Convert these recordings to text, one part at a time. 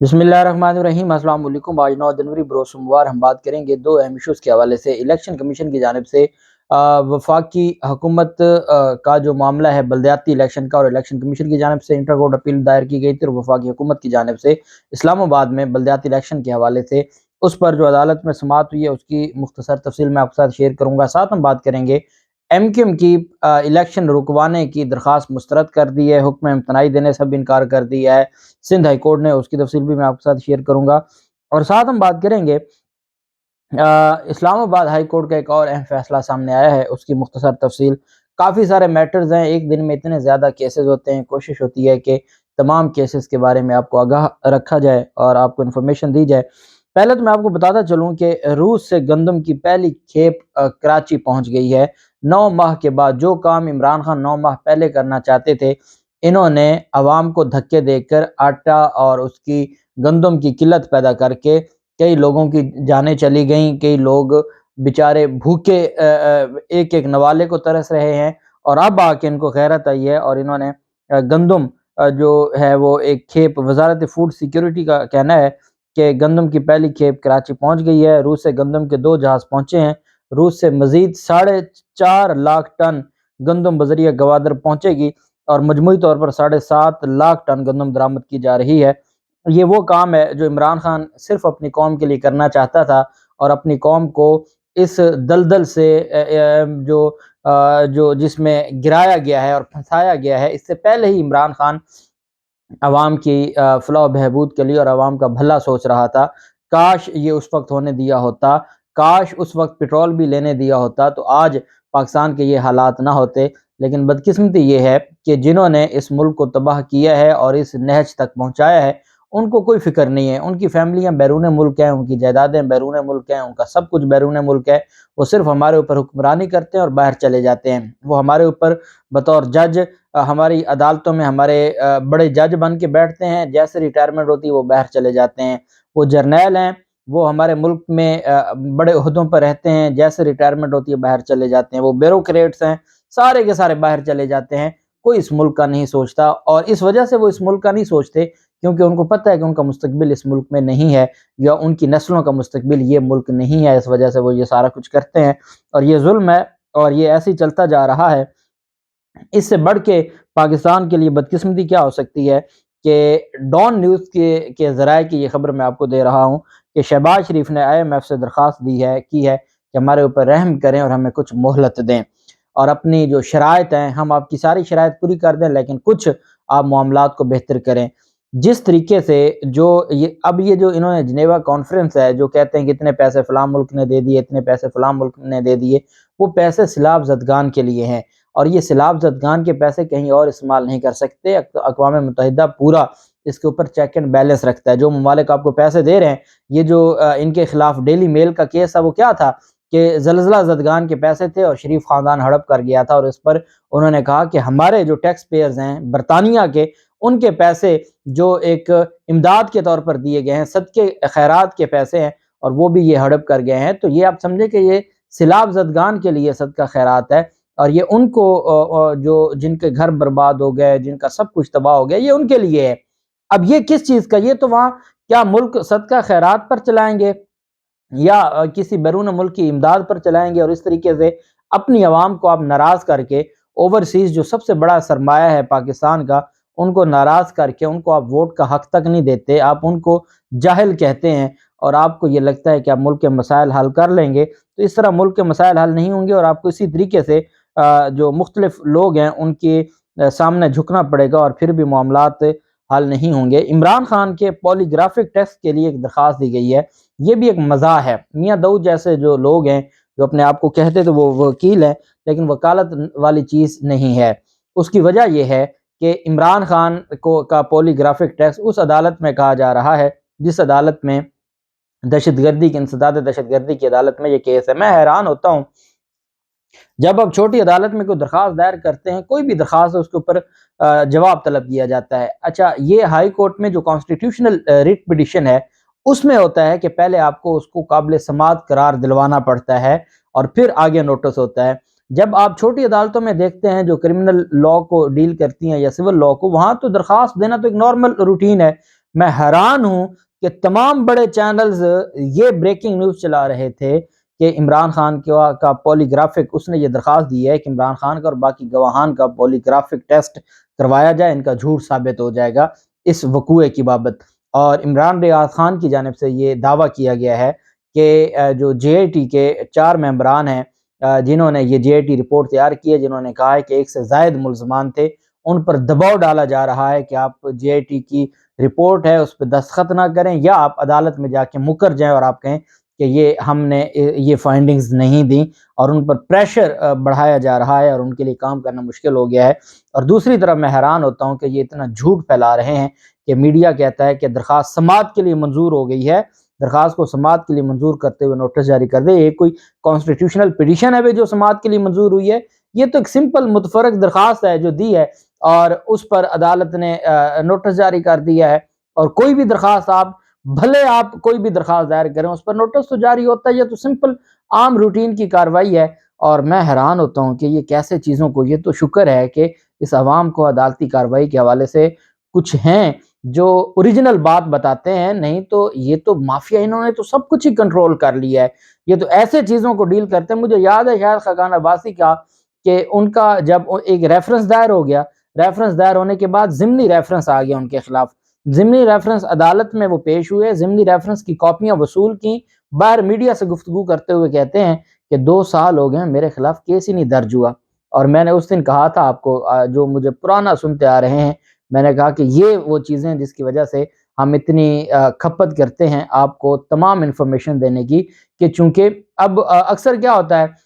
بسم اللہ الرحمن الرحیم۔ السلام علیکم۔ آج 9 جنوری بروز سوموار ہم بات کریں گے دو اہم ایشوز کے حوالے سے۔ الیکشن کمیشن کی جانب سے وفاقی حکومت کا جو معاملہ ہے بلدیاتی الیکشن کا، اور الیکشن کمیشن کی جانب سے انٹر کورٹ اپیل دائر کی گئی تھی، اور وفاقی حکومت کی جانب سے اسلام آباد میں بلدیاتی الیکشن کے حوالے سے اس پر جو عدالت میں سماعت ہوئی ہے اس کی مختصر تفصیل میں آپ کے ساتھ شیئر کروں گا۔ ساتھ ہم بات کریں گے ایم کیو ایم کی الیکشن رکوانے کی درخواست مسترد کر دی ہے، حکم امتناعی دینے سے بھی انکار کر دیا ہے سندھ ہائی کورٹ نے، اس کی تفصیل بھی میں آپ کے ساتھ شیئر کروں گا۔ اور ساتھ ہم بات کریں گے اسلام آباد ہائی کورٹ کا ایک اور اہم فیصلہ سامنے آیا ہے، اس کی مختصر تفصیل۔ کافی سارے میٹرز ہیں، ایک دن میں اتنے زیادہ کیسز ہوتے ہیں، کوشش ہوتی ہے کہ تمام کیسز کے بارے میں آپ کو آگاہ رکھا جائے اور آپ کو انفارمیشن دی جائے۔ پہلے تو میں آپ کو بتاتا چلوں کہ روس سے گندم کی پہلی کھیپ کراچی پہنچ گئی ہے 9 ماہ کے بعد۔ جو کام عمران خان 9 ماہ پہلے کرنا چاہتے تھے، انہوں نے عوام کو دھکے دے کر آٹا اور اس کی گندم کی قلت پیدا کر کے کئی لوگوں کی جانیں چلی گئیں، کئی لوگ بیچارے بھوکے ایک ایک نوالے کو ترس رہے ہیں، اور اب آ کے ان کو غیرت آئی ہے اور انہوں نے گندم جو ہے وہ ایک کھیپ، وزارت فوڈ سیکیورٹی کا کہنا ہے کہ گندم کی پہلی کھیپ کراچی پہنچ گئی ہے۔ روس سے گندم کے 2 جہاز پہنچے ہیں، روس سے مزید 4.5 لاکھ ٹن گندم بذریعہ گوادر پہنچے گی، اور مجموعی طور پر 7.5 لاکھ ٹن گندم درآمد کی جا رہی ہے۔ یہ وہ کام ہے جو عمران خان صرف اپنی قوم کے لیے کرنا چاہتا تھا، اور اپنی قوم کو اس دلدل سے جو جس میں گرایا گیا ہے اور پھنسایا گیا ہے، اس سے پہلے ہی عمران خان عوام کی فلاح و بہبود کے لیے اور عوام کا بھلا سوچ رہا تھا۔ کاش یہ اس وقت ہونے دیا ہوتا، کاش اس وقت پیٹرول بھی لینے دیا ہوتا، تو آج پاکستان کے یہ حالات نہ ہوتے۔ لیکن بدقسمتی یہ ہے کہ جنہوں نے اس ملک کو تباہ کیا ہے اور اس نہج تک پہنچایا ہے، ان کو کوئی فکر نہیں ہے۔ ان کی فیملیاں بیرون ملک ہیں، ان کی جائیدادیں بیرون ملک ہیں، ان کا سب کچھ بیرون ملک ہے۔ وہ صرف ہمارے اوپر حکمرانی کرتے ہیں اور باہر چلے جاتے ہیں۔ وہ ہمارے اوپر بطور جج ہماری عدالتوں میں ہمارے بڑے جج بن کے بیٹھتے ہیں، جیسے ریٹائرمنٹ ہوتی ہے وہ باہر چلے جاتے ہیں۔ وہ جرنیل ہیں، وہ ہمارے ملک میں بڑے عہدوں پر رہتے ہیں، جیسے ریٹائرمنٹ ہوتی ہے باہر چلے جاتے ہیں۔ وہ بیوروکریٹس ہیں، سارے کے سارے باہر چلے جاتے ہیں۔ کوئی اس ملک کا نہیں سوچتا، اور اس وجہ سے وہ اس ملک کا نہیں سوچتے کیونکہ ان کو پتہ ہے کہ ان کا مستقبل اس ملک میں نہیں ہے، یا ان کی نسلوں کا مستقبل یہ ملک نہیں ہے۔ اس وجہ سے وہ یہ سارا کچھ کرتے ہیں، اور یہ ظلم ہے اور یہ ایسے ہی چلتا جا رہا ہے۔ اس سے بڑھ کے پاکستان کے لیے بدقسمتی کیا ہو سکتی ہے کہ ڈان نیوز کے ذرائع کی یہ خبر میں آپ کو دے رہا ہوں کہ شہباز شریف نے IMF سے درخواست کی ہے کہ ہمارے اوپر رحم کریں اور ہمیں کچھ مہلت دیں، اور اپنی جو شرائط ہیں ہم آپ کی ساری شرائط پوری کر دیں، لیکن کچھ آپ معاملات کو بہتر کریں۔ جس طریقے سے یہ جو انہوں نے جنیوا کانفرنس ہے، جو کہتے ہیں کہ اتنے پیسے فلاں ملک نے دے دیے، اتنے پیسے فلاں ملک نے دے دیے، وہ پیسے سیلاب زدگان کے لیے ہیں، اور یہ سیلاب زدگان کے پیسے کہیں اور استعمال نہیں کر سکتے۔ اقوام متحدہ پورا اس کے اوپر چیک اینڈ بیلنس رکھتا ہے۔ جو ممالک آپ کو پیسے دے رہے ہیں، یہ جو ان کے خلاف ڈیلی میل کا کیس تھا، وہ کیا تھا کہ زلزلہ زدگان کے پیسے تھے اور شریف خاندان ہڑپ کر گیا تھا، اور اس پر انہوں نے کہا کہ ہمارے جو ٹیکس پیئرز ہیں برطانیہ کے، ان کے پیسے جو ایک امداد کے طور پر دیے گئے ہیں، صدقے خیرات کے پیسے ہیں، اور وہ بھی یہ ہڑپ کر گئے ہیں۔ تو یہ آپ سمجھیں کہ یہ سیلاب زدگان کے لیے صدقہ خیرات ہے، اور یہ ان کو جو جن کے گھر برباد ہو گئے، جن کا سب کچھ تباہ ہو گیا، یہ ان کے لیے ہے۔ اب یہ کس چیز کا؟ یہ تو وہاں کیا ملک صدقہ خیرات پر چلائیں گے یا کسی بیرون ملک کی امداد پر چلائیں گے؟ اور اس طریقے سے اپنی عوام کو آپ ناراض کر کے، اوورسیز جو سب سے بڑا سرمایہ ہے پاکستان کا، ان کو ناراض کر کے ان کو آپ ووٹ کا حق تک نہیں دیتے، آپ ان کو جاہل کہتے ہیں، اور آپ کو یہ لگتا ہے کہ آپ ملک کے مسائل حل کر لیں گے۔ تو اس طرح ملک کے مسائل حل نہیں ہوں گے، اور آپ کو اسی طریقے سے جو مختلف لوگ ہیں ان کے سامنے جھکنا پڑے گا، اور پھر بھی معاملات حل نہیں ہوں گے۔ عمران خان کے پولیگرافک ٹیسٹ کے لیے ایک درخواست دی گئی ہے۔ یہ بھی ایک مزاح ہے۔ میاں داؤد جیسے جو لوگ ہیں جو اپنے آپ کو کہتے تھے وہ وکیل ہیں، لیکن وکالت والی چیز نہیں ہے۔ اس کی وجہ یہ ہے کہ عمران خان کا پولیگرافک ٹیسٹ اس عدالت میں کہا جا رہا ہے جس عدالت میں دہشت گردی کی انسداد دہشت گردی کی عدالت میں یہ کیس ہے۔ میں حیران ہوتا ہوں جب آپ چھوٹی عدالت میں کوئی درخواست دائر کرتے ہیں، کوئی بھی درخواست ہے، اس کے اوپر جواب طلب کیا جاتا ہے۔ اچھا، یہ ہائی کورٹ میں جو کانسٹیٹیوشنل ریٹ پٹیشن ہے، اس میں ہوتا ہے کہ پہلے آپ کو اس کو قابل سماعت قرار دلوانا پڑتا ہے، اور پھر آگے نوٹس ہوتا ہے۔ جب آپ چھوٹی عدالتوں میں دیکھتے ہیں جو کرمنل لا کو ڈیل کرتی ہیں یا سول لا کو، وہاں تو درخواست دینا تو ایک نارمل روٹین ہے۔ میں حیران ہوں کہ تمام بڑے چینلز یہ بریکنگ نیوز چلا رہے تھے کہ عمران خان کا پولیگرافک، اس نے یہ درخواست دی ہے کہ عمران خان کا اور باقی گواہان کا پولیگرافک ٹیسٹ کروایا جائے، ان کا جھوٹ ثابت ہو جائے گا اس وقوعے کی بابت۔ اور عمران ریاض خان کی جانب سے یہ دعویٰ کیا گیا ہے کہ جو جے آئی ٹی کے 4 ممبران ہیں جنہوں نے یہ جے آئی ٹی رپورٹ تیار کی ہے، جنہوں نے کہا ہے کہ 1 سے زائد ملزمان تھے، ان پر دباؤ ڈالا جا رہا ہے کہ آپ جے آئی ٹی کی رپورٹ ہے اس پہ دستخط نہ کریں، یا آپ عدالت میں جا کے مکر جائیں اور آپ کہیں کہ یہ ہم نے یہ فائنڈنگز نہیں دیں، اور ان پر پریشر بڑھایا جا رہا ہے اور ان کے لیے کام کرنا مشکل ہو گیا ہے۔ اور دوسری طرف میں حیران ہوتا ہوں کہ یہ اتنا جھوٹ پھیلا رہے ہیں کہ میڈیا کہتا ہے کہ درخواست سماعت کے لیے منظور ہو گئی ہے، درخواست کو سماعت کے لیے منظور کرتے ہوئے نوٹس جاری کر دے۔ یہ کوئی کانسٹیٹیوشنل پیٹیشن ہے جو سماعت کے لیے منظور ہوئی ہے؟ یہ تو ایک سمپل متفرق درخواست ہے جو دی ہے اور اس پر عدالت نے نوٹس جاری کر دیا ہے۔ اور کوئی بھی درخواست آپ کوئی بھی درخواست دائر کریں اس پر نوٹس تو جاری ہوتا ہے، یہ تو سمپل عام روٹین کی کارروائی ہے۔ اور میں حیران ہوتا ہوں کہ یہ کیسے چیزوں کو، یہ تو شکر ہے کہ اس عوام کو عدالتی کارروائی کے حوالے سے کچھ ہیں جو اوریجنل بات بتاتے ہیں، نہیں تو یہ تو مافیا، انہوں نے تو سب کچھ ہی کنٹرول کر لیا ہے، یہ تو ایسے چیزوں کو ڈیل کرتے ہیں۔ مجھے یاد ہے شاید خاقان عباسی کا کہ ان کا جب ایک ریفرنس دائر ہو گیا، ریفرنس دائر ہونے کے بعد ضمنی ریفرنس آ گیا ان کے خلاف، ضمنی ریفرنس عدالت میں وہ پیش ہوئے، ضمنی ریفرنس کی کاپیاں وصول کی، باہر میڈیا سے گفتگو کرتے ہوئے کہتے ہیں کہ 2 سال ہو گئے میرے خلاف کیس ہی نہیں درج ہوا۔ اور میں نے اس دن کہا تھا آپ کو، جو مجھے پرانا سنتے آ رہے ہیں، میں نے کہا کہ یہ وہ چیزیں جس کی وجہ سے ہم اتنی کھپت کرتے ہیں آپ کو تمام انفارمیشن دینے کی، کہ چونکہ اب اکثر کیا ہوتا ہے،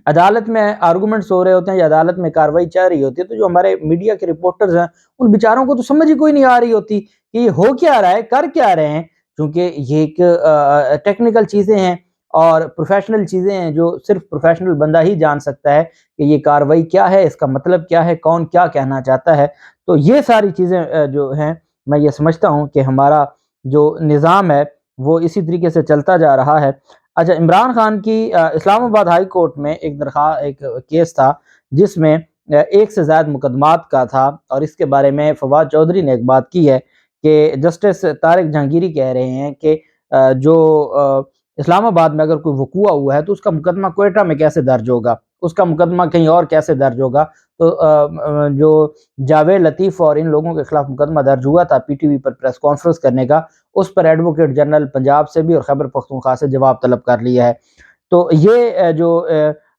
عدالت میں آرگومنٹس ہو رہے ہوتے ہیں یا عدالت میں کارروائی چل رہی ہوتی ہے، تو جو ہمارے میڈیا کے رپورٹرز ہیں ان بیچاروں کو تو سمجھ ہی کوئی نہیں آ رہی ہوتی کہ یہ ہو کیا رہا ہے، کر کیا رہے ہیں، کیونکہ یہ ایک ٹیکنیکل چیزیں ہیں اور پروفیشنل چیزیں ہیں جو صرف پروفیشنل بندہ ہی جان سکتا ہے کہ یہ کارروائی کیا ہے، اس کا مطلب کیا ہے، کون کیا کہنا چاہتا ہے۔ تو یہ ساری چیزیں جو ہیں، میں یہ سمجھتا ہوں کہ ہمارا جو نظام ہے وہ اسی طریقے سے چلتا جا رہا ہے۔ اچھا، عمران خان کی اسلام آباد ہائی کورٹ میں ایک کیس تھا جس میں 1 سے زائد مقدمات کا تھا، اور اس کے بارے میں فواد چودھری نے ایک بات کی ہے کہ جسٹس طارق جہانگیری کہہ رہے ہیں کہ جو اسلام آباد میں اگر کوئی وقوع ہوا ہے تو اس کا مقدمہ کوئٹہ میں کیسے درج ہوگا، اس کا مقدمہ کہیں اور کیسے درج ہوگا۔ تو جو جاوید لطیف اور ان لوگوں کے خلاف مقدمہ درج ہوا تھا پی ٹی وی پر پریس کانفرنس کرنے کا، اس پر ایڈوکیٹ جنرل پنجاب سے بھی اور خیبر پختونخوا سے جواب طلب کر لیا ہے۔ تو یہ جو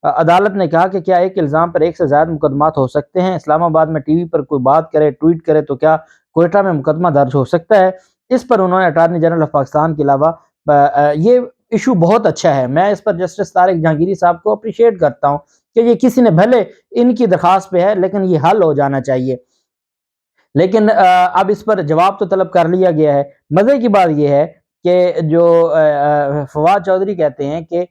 عدالت نے کہا کہ کیا ایک الزام پر 1 سے زائد مقدمات ہو سکتے ہیں، اسلام آباد میں ٹی وی پر کوئی بات کرے، ٹویٹ کرے تو کیا کوئٹہ میں مقدمہ درج ہو سکتا ہے؟ اس پر انہوں نے اٹارنی جنرل آف پاکستان کے علاوہ یہ ایشو بہت اچھا ہے، میں اس پر جسٹس طارق جہانگیری صاحب کو اپریشیٹ کرتا ہوں کہ یہ کسی نے بھلے ان کی درخواست پہ ہے لیکن یہ حل ہو جانا چاہیے، لیکن اب اس پر جواب تو طلب کر لیا گیا ہے۔ مزے کی بات یہ ہے کہ جو فواد چودھری کہتے ہیں کہ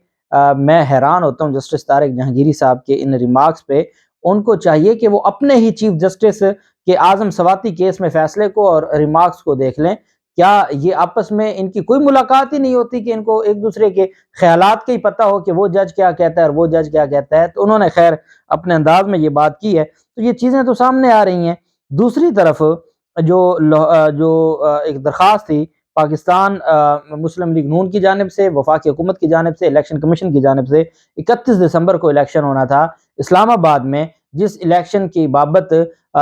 میں حیران ہوتا ہوں جسٹس طارق جہانگیری صاحب کے ان ریمارکس پہ، ان کو چاہیے کہ وہ اپنے ہی چیف جسٹس کے اعظم سواتی کیس میں فیصلے کو اور ریمارکس کو دیکھ لیں، کیا یہ آپس میں ان کی کوئی ملاقات ہی نہیں ہوتی کہ ان کو ایک دوسرے کے خیالات کا ہی پتہ ہو کہ وہ جج کیا کہتا ہے اور وہ جج کیا کہتا ہے؟ تو انہوں نے خیر اپنے انداز میں یہ بات کی ہے، تو یہ چیزیں تو سامنے آ رہی ہیں۔ دوسری طرف جو ایک درخواست تھی پاکستان مسلم لیگ نون کی جانب سے، وفاقی حکومت کی جانب سے، الیکشن کمیشن کی جانب سے، 31 دسمبر کو الیکشن ہونا تھا اسلام آباد میں، جس الیکشن کی بابت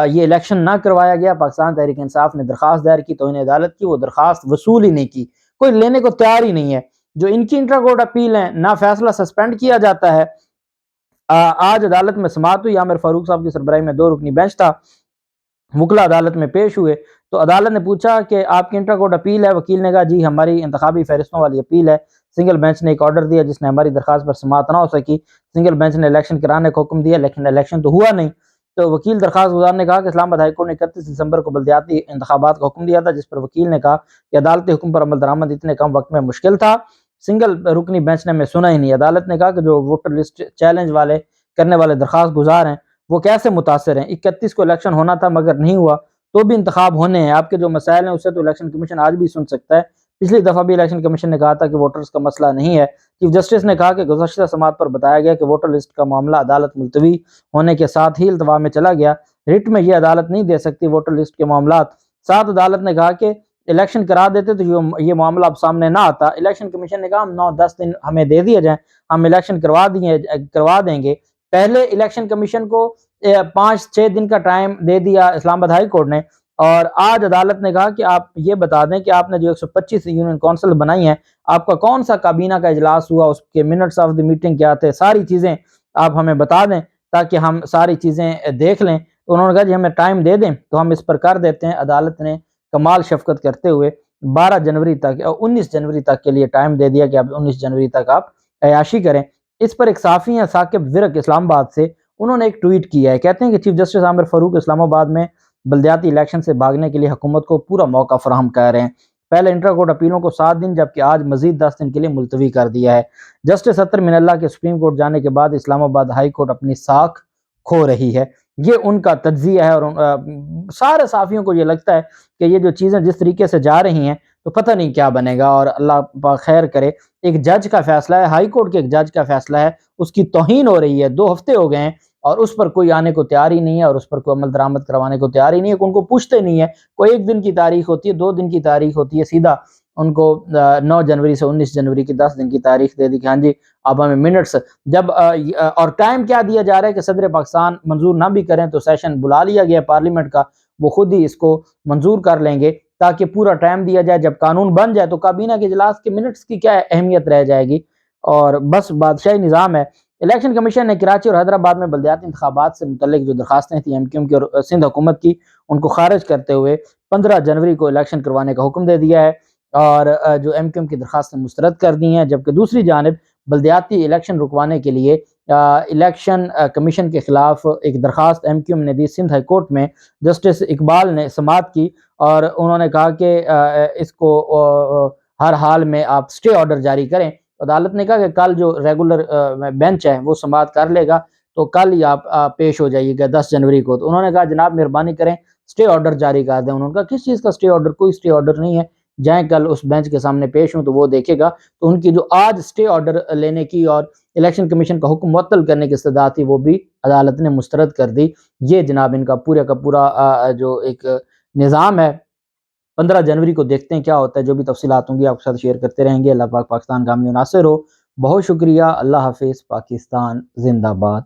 یہ الیکشن نہ کروایا گیا، پاکستان تحریک انصاف نے درخواست دائر کی، توہین عدالت کی، وہ درخواست وصول ہی نہیں کی، کوئی لینے کو تیار ہی نہیں ہے۔ جو ان کی انٹرا کورٹ اپیل ہیں، نہ فیصلہ سسپینڈ کیا جاتا ہے۔ آج عدالت میں سماعت ہوئی، عامر فاروق صاحب کی سربراہی میں 2 رکنی بینچ تھا، وکلا عدالت میں پیش ہوئے، تو عدالت نے پوچھا کہ آپ کی انٹرا کورٹ اپیل ہے؟ وکیل نے کہا جی ہماری انتخابی فہرستوں والی اپیل ہے۔ سنگل بینچ نے ایک آرڈر دیا جس نے ہماری درخواست پر سماعت نہ ہو سکی، سنگل بینچ نے الیکشن کرانے کا حکم دیا لیکن الیکشن تو ہوا نہیں۔ تو وکیل درخواست گزار نے کہا کہ اسلام آباد ہائی کورٹ نے 31 دسمبر کو بلدیاتی انتخابات کا حکم دیا تھا، جس پر وکیل نے کہا کہ عدالتی حکم پر عمل درآمد اتنے کم وقت میں مشکل تھا، سنگل رکنی بینچ نے ہمیں سنا ہی نہیں۔ عدالت نے کہا کہ جو ووٹر لسٹ چیلنج کرنے والے درخواست گزار ہیں وہ کیسے متاثر ہیں، 31 کو الیکشن ہونا تھا مگر نہیں ہوا، تو بھی انتخاب ہونے ہیں، آپ کے جو مسائل ہیں اسے تو الیکشن کمیشن آج بھی سن سکتا ہے۔ پچھلی دفعہ بھی الیکشن کمیشن نے کہا تھا کہ ووٹرز کا مسئلہ نہیں ہے۔ چیف جسٹس نے کہا کہ گزشتہ سماعت پر بتایا گیا کہ ووٹر لسٹ کا معاملہ عدالت ملتوی ہونے کے ساتھ ہی التوا میں چلا گیا، رٹ میں یہ عدالت نہیں دے سکتی ووٹر لسٹ کے معاملات۔ ساتھ عدالت نے کہا کہ الیکشن کرا دیتے تو یہ معاملہ اب سامنے نہ آتا۔ الیکشن کمیشن نے کہا ہم 9-10 دن ہمیں دے دیے جائیں، ہم الیکشن کروا دیں گے۔ پہلے الیکشن کمیشن کو 5-6 دن کا ٹائم دے دیا اسلام آباد ہائی کورٹ نے، اور آج عدالت نے کہا کہ آپ یہ بتا دیں کہ آپ نے جو 125 یونین کونسل بنائی ہیں، آپ کا کون سا کابینہ کا اجلاس ہوا، اس کے منٹس آف دی میٹنگ کیا تھے، ساری چیزیں آپ ہمیں بتا دیں تاکہ ہم ساری چیزیں دیکھ لیں۔ تو انہوں نے کہا جی ہمیں ٹائم دے دیں تو ہم اس پر کر دیتے ہیں۔ عدالت نے کمال شفقت کرتے ہوئے 12 جنوری تک 19 جنوری تک کے لیے ٹائم دے دیا کہ اب 19 جنوری تک آپ عیاشی کریں۔ اس پر ایک صحافی ہیں ثاقب ورق اسلام آباد سے، انہوں نے ایک ٹویٹ کیا ہے، کہتے ہیں کہ چیف جسٹس عامر فاروق اسلام آباد میں بلدیاتی الیکشن سے بھاگنے کے لیے حکومت کو پورا موقع فراہم کر رہے ہیں۔ پہلے انٹرا کورٹ اپیلوں کو 7 دن جبکہ آج مزید 10 دن کے لیے ملتوی کر دیا ہے۔ جسٹس اطہر من اللہ کے سپریم کورٹ جانے کے بعد اسلام آباد ہائی کورٹ اپنی ساکھ کھو رہی ہے، یہ ان کا تجزیہ ہے۔ اور سارے صحافیوں کو یہ لگتا ہے کہ یہ جو چیزیں جس طریقے سے جا رہی ہیں تو پتہ نہیں کیا بنے گا، اور اللہ پاک خیر کرے۔ ایک جج کا فیصلہ ہے، ہائی کورٹ کے ایک جج کا فیصلہ ہے، اس کی توہین ہو رہی ہے، 2 ہفتے ہو گئے ہیں اور اس پر کوئی آنے کو تیار ہی نہیں ہے، اور اس پر کوئی عمل درآمد کروانے کو تیار ہی نہیں ہے، ان کو پوچھتے نہیں ہے۔ کوئی 1 دن کی تاریخ ہوتی ہے، 2 دن کی تاریخ ہوتی ہے، سیدھا ان کو 9 جنوری سے 19 جنوری کی 10 دن کی تاریخ دے دی کہ ہاں جی اب ہمیں منٹس جب اور ٹائم کیا دیا جا رہا ہے کہ صدر پاکستان منظور نہ بھی کریں تو سیشن بلا لیا گیا پارلیمنٹ کا، وہ خود ہی اس کو منظور کر لیں گے تاکہ پورا ٹائم دیا جائے، جب قانون بن جائے تو کابینہ کے اجلاس کے منٹس کی کیا اہمیت رہ جائے گی، اور بس بادشاہی نظام ہے۔ الیکشن کمیشن نے کراچی اور حیدرآباد میں بلدیاتی انتخابات سے متعلق جو درخواستیں تھیں ایم کیو ایم کی اور سندھ حکومت کی، ان کو خارج کرتے ہوئے 15 جنوری کو الیکشن کروانے کا حکم دے دیا ہے، اور جو ایم کیو ایم کی درخواستیں مسترد کر دی ہیں، جبکہ دوسری جانب بلدیاتی الیکشن رکوانے کے لیے الیکشن کمیشن کے خلاف ایک درخواست ایم کیو ایم نے دی سندھ ہائی کورٹ میں۔ جسٹس اقبال نے سماعت کی اور انہوں نے کہا کہ اس کو ہر حال میں آپ سٹے آرڈر جاری کریں۔ عدالت نے کہا کہ کل جو ریگولر بینچ ہے وہ سماعت کر لے گا، تو کل ہی آپ پیش ہو جائیے گا 10 جنوری کو۔ تو انہوں نے کہا جناب مہربانی کریں سٹے آرڈر جاری کر دیں۔ انہوں نے کہا کس چیز کا سٹے آرڈر؟ کوئی سٹے آرڈر نہیں ہے، جائیں کل اس بینچ کے سامنے پیش ہوں تو وہ دیکھے گا۔ تو ان کی جو آج سٹے آرڈر لینے کی اور الیکشن کمیشن کا حکم معطل کرنے کی استدعا تھی وہ بھی عدالت نے مسترد کر دی۔ یہ جناب ان کا پورا جو ایک نظام ہے۔ 15 جنوری کو دیکھتے ہیں کیا ہوتا ہے، جو بھی تفصیلات ہوں گی آپ کے ساتھ شیئر کرتے رہیں گے۔ اللہ پاک پاکستان کا حامی و ناصر ہو۔ بہت شکریہ، اللہ حافظ، پاکستان زندہ باد۔